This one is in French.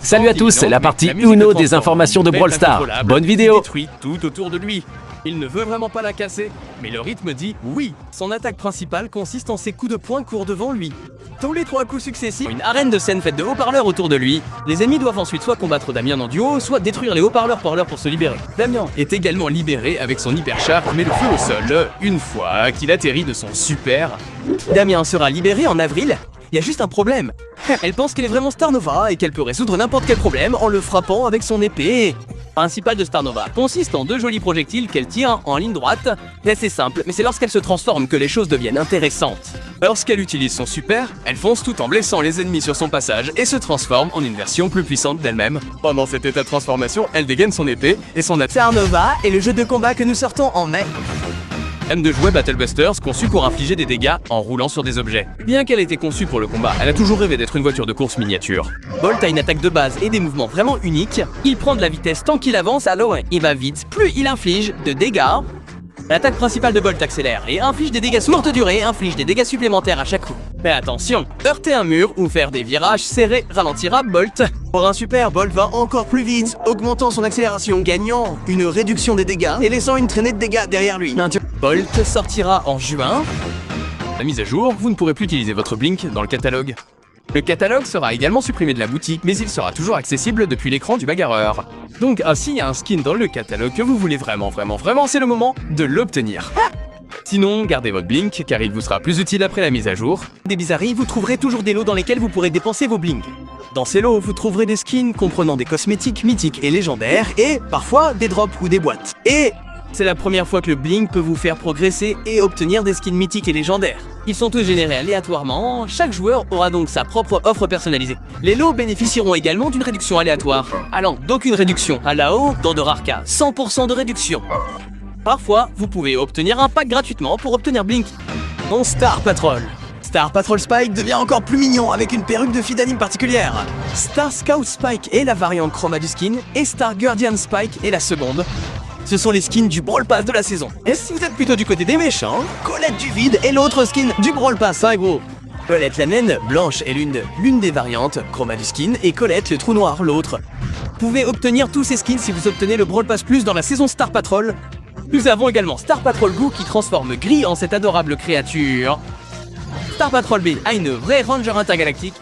Salut à tous, c'est la partie Uno des informations de Brawl Stars. Bonne vidéo. Détruit tout autour de lui. Il ne veut vraiment pas la casser, mais le rythme dit oui. Son attaque principale consiste en ses coups de poing courts devant lui. Tous les 3 coups successifs, une arène de scène faite de haut-parleurs autour de lui. Les ennemis doivent ensuite soit combattre Damien en duo, soit détruire les haut-parleurs pour se libérer. Damien est également libéré avec son hyper char, met le feu au sol une fois qu'il atterrit de son super. Damien sera libéré en avril. Il y a juste un problème. Elle pense qu'elle est vraiment Star Nova et qu'elle peut résoudre n'importe quel problème en le frappant avec son épée. Le principal de Star Nova consiste en 2 jolis projectiles qu'elle tire en ligne droite. C'est assez simple, mais c'est lorsqu'elle se transforme que les choses deviennent intéressantes. Lorsqu'elle utilise son super, elle fonce tout en blessant les ennemis sur son passage et se transforme en une version plus puissante d'elle-même. Pendant cet état de transformation, elle dégaine son épée et son attaque. Star Nova est le jeu de combat que nous sortons en mai. Aime de jouer Battle Busters, conçu pour infliger des dégâts en roulant sur des objets. Bien qu'elle ait été conçue pour le combat, elle a toujours rêvé d'être une voiture de course miniature. Bolt a une attaque de base et des mouvements vraiment uniques. Il prend de la vitesse tant qu'il avance, alors il va vite, plus il inflige de dégâts. L'attaque principale de Bolt accélère et inflige des dégâts courte durée, inflige des dégâts supplémentaires à chaque coup. Mais attention, heurter un mur ou faire des virages serrés ralentira Bolt. Pour un super, Bolt va encore plus vite, augmentant son accélération, gagnant une réduction des dégâts et laissant une traînée de dégâts derrière lui. Bolt sortira en juin. La mise à jour, vous ne pourrez plus utiliser votre Blink dans le catalogue. Le catalogue sera également supprimé de la boutique, mais il sera toujours accessible depuis l'écran du bagarreur. Donc, s'il y a un skin dans le catalogue que vous voulez vraiment, c'est le moment de l'obtenir. Sinon, gardez votre Blink, car il vous sera plus utile après la mise à jour. Des bizarreries, vous trouverez toujours des lots dans lesquels vous pourrez dépenser vos Blink. Dans ces lots, vous trouverez des skins comprenant des cosmétiques mythiques et légendaires, et parfois des drops ou des boîtes. Et c'est la première fois que le Blink peut vous faire progresser et obtenir des skins mythiques et légendaires. Ils sont tous générés aléatoirement, chaque joueur aura donc sa propre offre personnalisée. Les lots bénéficieront également d'une réduction aléatoire, allant d'aucune réduction à la haut, dans de rares cas 100% de réduction. Parfois, vous pouvez obtenir un pack gratuitement pour obtenir Blink. En Star Patrol. Star Patrol Spike devient encore plus mignon avec une perruque de fille d'anime particulière. Star Scout Spike est la variante chroma du skin et Star Guardian Spike est la seconde. Ce sont les skins du Brawl Pass de la saison. Et si vous êtes plutôt du côté des méchants, Colette du vide est l'autre skin du Brawl Pass, hein gros. Colette la naine blanche est l'une des variantes, chroma du skin, et Colette le trou noir l'autre. Vous pouvez obtenir tous ces skins si vous obtenez le Brawl Pass Plus dans la saison Star Patrol. Nous avons également Star Patrol Goo qui transforme Gris en cette adorable créature. Star Patrol B a une vraie Ranger intergalactique.